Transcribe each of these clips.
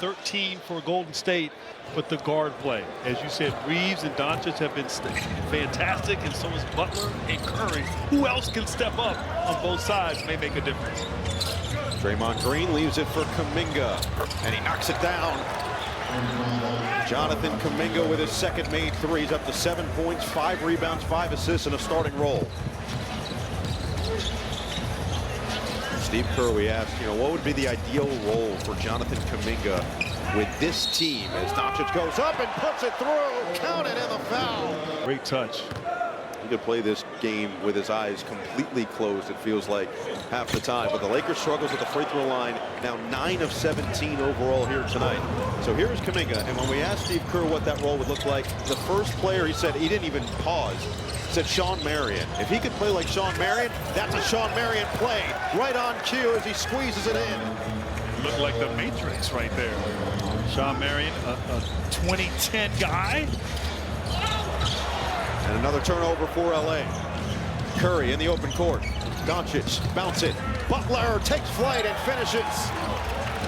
13 for Golden State, but the guard play. As you said, Reeves and Doncic have been fantastic, and so is Butler and Curry. Who else can step up on both sides may make a difference. Draymond Green leaves it for Kuminga, and he knocks it down. Jonathan Kuminga with his second made three. He's up to 7 points, 5 rebounds, 5 assists, and a starting role. Steve Kerr, we asked, what would be the ideal role for Jonathan Kuminga with this team as Doncic goes up and puts it through. Counted in the foul. Great touch. He could play this game with his eyes completely closed, it feels like, half the time. But the Lakers struggles at the free throw line, now 9 of 17 overall here tonight. So here's Kuminga, and when we asked Steve Kerr what that role would look like, the first player, he said, he didn't even pause, said Shawn Marion. If he could play like Shawn Marion, that's a Shawn Marion play. Right on cue as he squeezes it in. Looked like the Matrix right there. Shawn Marion, a 2010 guy. And another turnover for LA. Curry in the open court. Doncic, bounce it. Butler takes flight and finishes.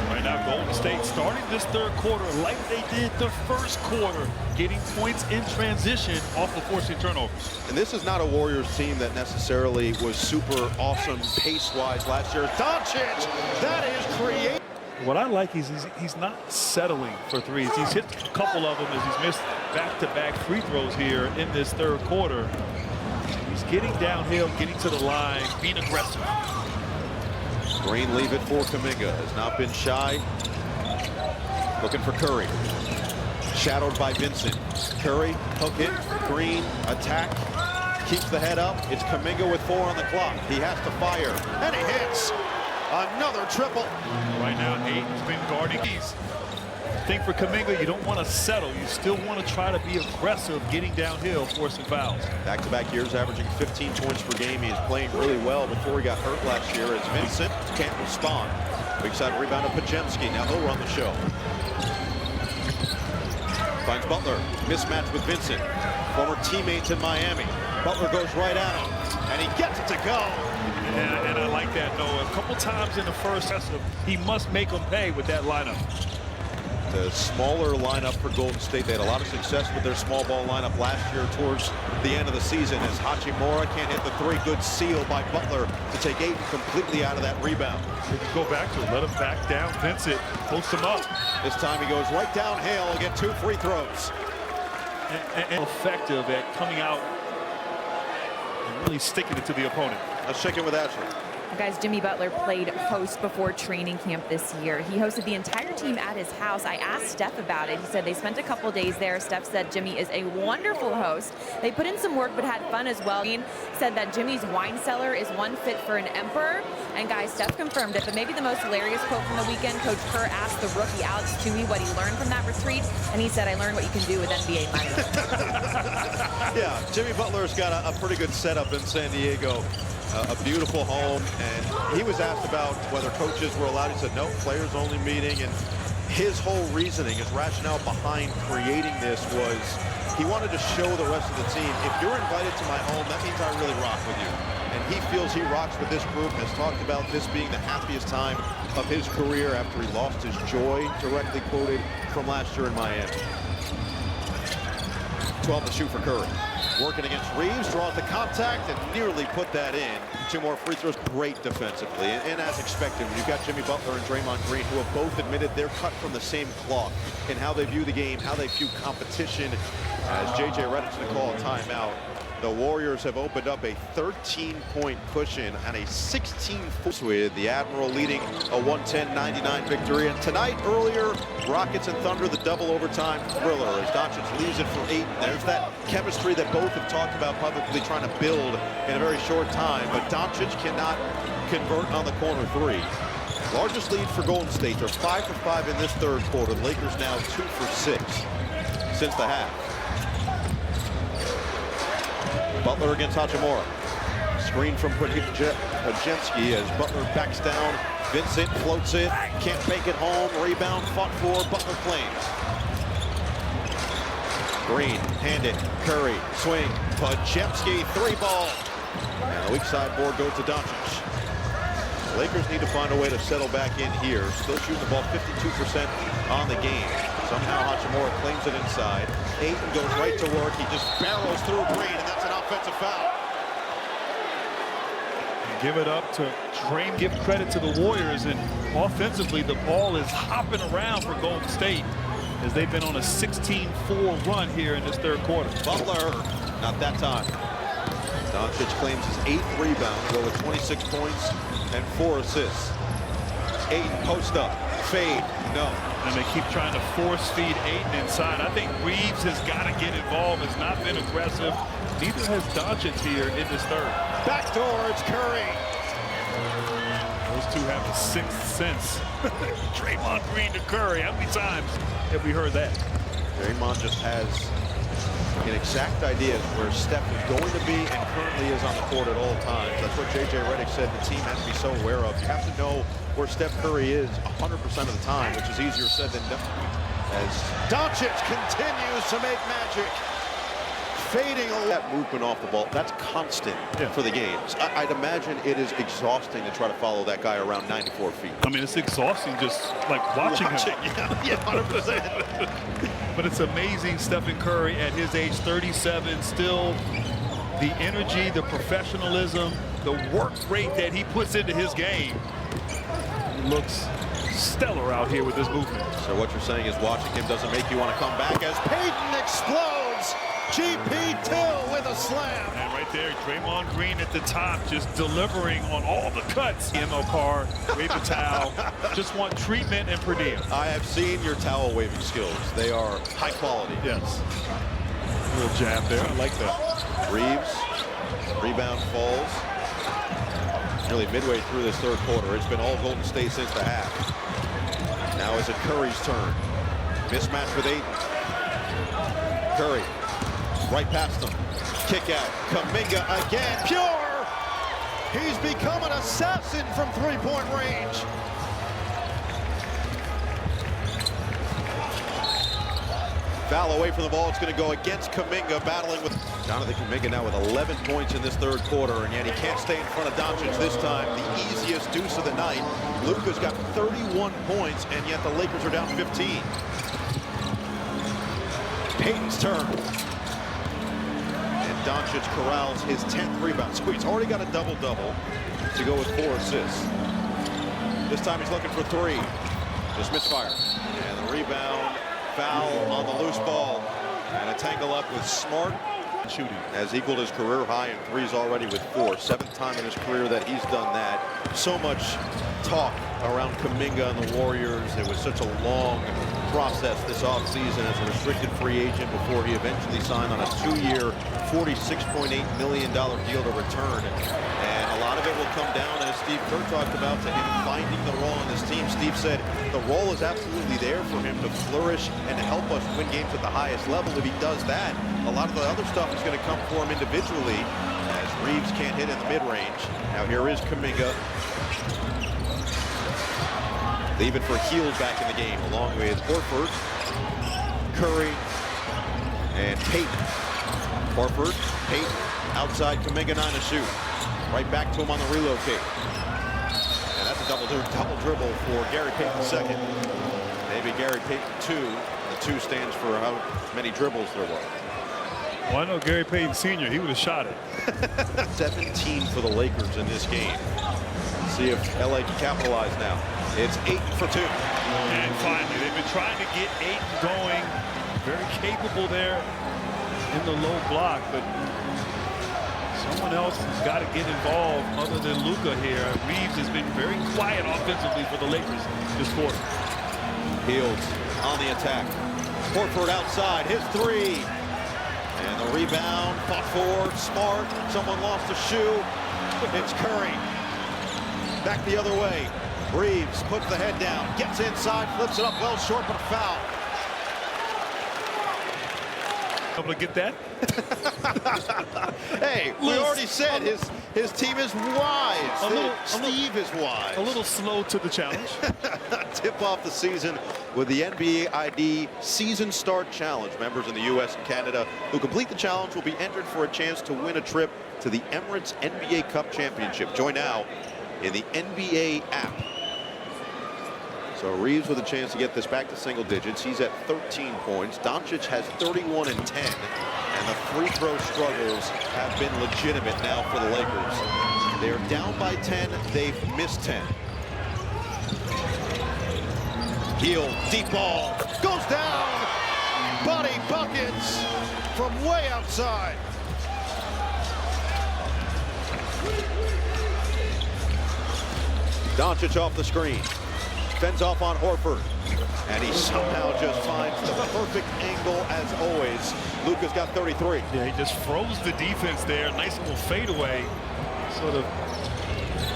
Right now, Golden State starting this third quarter like they did the first quarter, getting points in transition off of forcing turnovers. And this is not a Warriors team that necessarily was super awesome pace-wise last year. Doncic, that is creative. What I like is he's not settling for threes. He's hit a couple of them as he's missed back-to-back free throws here in this third quarter. He's getting downhill, getting to the line, being aggressive. Green leave it for Kuminga. Has not been shy. Looking for Curry. Shadowed by Vincent. Curry, hook it. Green, attack. Keeps the head up. It's Kuminga with 4 on the clock. He has to fire. And he hits. Another triple. Right now, Aiden's been guarding these. I think for Kuminga, you don't want to settle. You still want to try to be aggressive, getting downhill, forcing fouls. Back-to-back years, averaging 15 points per game. He is playing really well before he got hurt last year as Vincent can't respond. Weak side rebound of Pajemski. Now he'll run the show. Finds Butler. Mismatch with Vincent. Former teammates in Miami. Butler goes right at him, and he gets it to go. And I like that, though. A couple times in the first half, he must make them pay with that lineup. The smaller lineup for Golden State. They had a lot of success with their small ball lineup last year towards the end of the season as Hachimura can't hit the three. Good seal by Butler to take Ayton completely out of that rebound. Go back to it. Let him back down. Vincent post him up. This time he goes right downhill and get 2 free throws. And effective at coming out and really sticking it to the opponent. Let's check in with Ashley. Guys, Jimmy Butler played host before training camp this year. He hosted the entire team at his house. I asked Steph about it. He said they spent a couple days there. Steph said Jimmy is a wonderful host. They put in some work but had fun as well. He said that Jimmy's wine cellar is one fit for an emperor. And guys, Steph confirmed it. But maybe the most hilarious quote from the weekend, Coach Kerr asked the rookie Alex Tuohy what he learned from that retreat. And he said, I learned what you can do with NBA money. Yeah, Jimmy Butler's got a pretty good setup in San Diego. A beautiful home, and he was asked about whether coaches were allowed. He said no, players only meeting, and his whole reasoning, his rationale behind creating this was he wanted to show the rest of the team, if you're invited to my home, that means I really rock with you. And he feels he rocks with this group, has talked about this being the happiest time of his career after he lost his joy, directly quoted from last year in Miami. 12 to shoot for Curry. Working against Reeves, draws the contact and nearly put that in. 2 more free throws, great defensively. And as expected, when you've got Jimmy Butler and Draymond Green, who have both admitted they're cut from the same cloth in how they view the game, how they view competition. As JJ Redick's going to call a timeout, the Warriors have opened up a 13-point cushion and a 16-point with the Admiral leading a 110-99 victory. And tonight, earlier, Rockets and Thunder, the double overtime thriller as Doncic leaves it for 8. There's that chemistry that both have talked about publicly trying to build in a very short time. But Doncic cannot convert on the corner 3. Largest lead for Golden State. They're 5 for 5 in this third quarter. The Lakers now 2 for 6 since the half. Butler against Hachimura. Screen from Pajemski as Butler backs down. Vincent floats it. Can't make it home. Rebound fought for. Butler claims. Green, hand it. Curry, swing. Pajemski, 3 ball. And the weak side board goes to Doncic. Lakers need to find a way to settle back in here. Still shooting the ball 52% on the game. Somehow Hachimura claims it inside. Ayton goes right to work. He just barrels through Green, and that's an offensive foul. Give it up to Draymond. Give credit to the Warriors, and offensively the ball is hopping around for Golden State as they've been on a 16-4 run here in this third quarter. Butler, not that time. Doncic claims his 8th rebound, go with 26 points and 4 assists. Ayton post up, fade, no. And they keep trying to force feed Ayton inside. I think Reeves has got to get involved. Has not been aggressive. Neither has Doncic here in this third. Backdoor, it's Curry. Those two have a sixth sense. Draymond Green to Curry. How many times have we heard that? Draymond just has an exact idea where Steph is going to be and currently is on the court at all times. That's what J.J. Redick said the team has to be so aware of. You have to know where Steph Curry is 100% of the time, which is easier said than done. As Doncic continues to make magic. Fading that movement off the ball, that's constant for the games. I'd imagine it is exhausting to try to follow that guy around 94 feet. I mean, it's exhausting just like watching him. Yeah, 100%. But it's amazing Stephen Curry at his age, 37, still the energy, the professionalism, the work rate that he puts into his game. He looks stellar out here with this movement. So what you're saying is watching him doesn't make you want to come back as Payton explodes. GP Till with a slam. And right there, Draymond Green at the top, just delivering on all the cuts. ML Carr, wave the towel, just want treatment and per diem. I have seen your towel waving skills. They are high quality. Yes. A little jab there. I like that. Reeves, rebound falls. Nearly midway through this third quarter. It's been all Golden State since the half. Now is it Curry's turn. Mismatch with Ayton. Curry. Right past him. Kick out. Kuminga again. Pure! He's become an assassin from three-point range. Foul away from the ball. It's going to go against Kuminga, battling with Jonathan Kuminga now with 11 points in this third quarter, and yet he can't stay in front of Doncic this time. The easiest deuce of the night. Luka's got 31 points, and yet the Lakers are down 15. Payton's turn. Doncic corrals his 10th rebound. So he's already got a double-double to go with 4 assists. This time he's looking for 3. Just misfire. And the rebound, foul on the loose ball. And a tangle up with Smart. Shooting has equaled his career high in threes already with 4. 7th time in his career that he's done that. So much talk around Kuminga and the Warriors. It was such a long process this offseason as a restricted free agent before he eventually signed on a 2-year, $46.8 million deal to return. And a lot of it will come down, as Steve Kerr talked about, to him finding the role in this team. Steve said the role is absolutely there for him to flourish and to help us win games at the highest level. If he does that, a lot of the other stuff is going to come for him individually, as Reeves can't hit in the mid-range. Now here is Kuminga. Leaving for Heald back in the game, along with Horford, Curry, and Payton. Horford, Payton, outside Kuminga, 9 to shoot. Right back to him on the relocate. And that's a double dribble for Gary Payton second. Maybe Gary Payton 2. The 2 stands for how many dribbles there were. Well, I know Gary Payton Sr., he would have shot it. 17 for the Lakers in this game. Let's see if LA can capitalize now. It's 8 for 2. And finally, they've been trying to get Ayton going. Very capable there in the low block, but someone else has got to get involved other than Luka here. Reeves has been very quiet offensively for the Lakers this quarter. Heald on the attack. Horford outside, his 3. And the rebound, fought for, Smart. Someone lost a shoe. It's Curry. Back the other way. Reeves puts the head down, gets inside, flips it up well short, but a foul. Able to get that? Hey, we already said his team is wise. Steve is wise. A little slow to the challenge. Tip off the season with the NBA ID Season Start Challenge. Members in the U.S. and Canada who complete the challenge will be entered for a chance to win a trip to the Emirates NBA Cup Championship. Join now in the NBA app. So Reeves with a chance to get this back to single digits. He's at 13 points. Doncic has 31 and 10. And the free throw struggles have been legitimate now for the Lakers. They're down by 10. They've missed 10. Heel, deep ball, goes down. Body buckets from way outside. Doncic off the screen. Fends off on Horford. And he somehow just finds the perfect angle as always. Luka's got 33. Yeah, he just froze the defense there. Nice little fadeaway. Sort of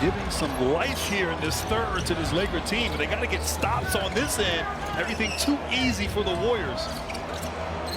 giving some life here in this third to this Laker team. But they got to get stops on this end. Everything too easy for the Warriors.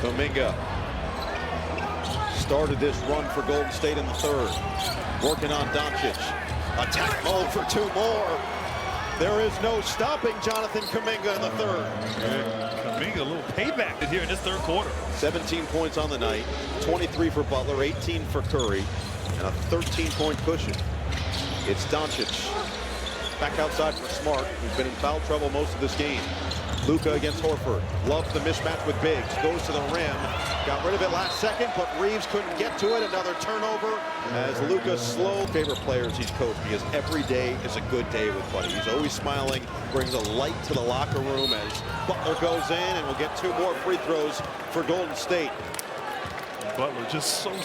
Kuminga started this run for Golden State in the third. Working on Doncic. Attack mode for two more. There is no stopping Jonathan Kuminga in the third. Kuminga, a little payback here in this third quarter. 17 points on the night, 23 for Butler, 18 for Curry, and a 13-point cushion. It's Doncic. Back outside for Smart, who's been in foul trouble most of this game. Luka against Horford. Loves the mismatch with Biggs. Goes to the rim. Got rid of it last second, but Reeves couldn't get to it. Another turnover as Luka's slow. Favorite players he's coached because every day is a good day with Buddy. He's always smiling, brings a light to the locker room as Butler goes in, and we'll get two more free throws for Golden State. Butler just so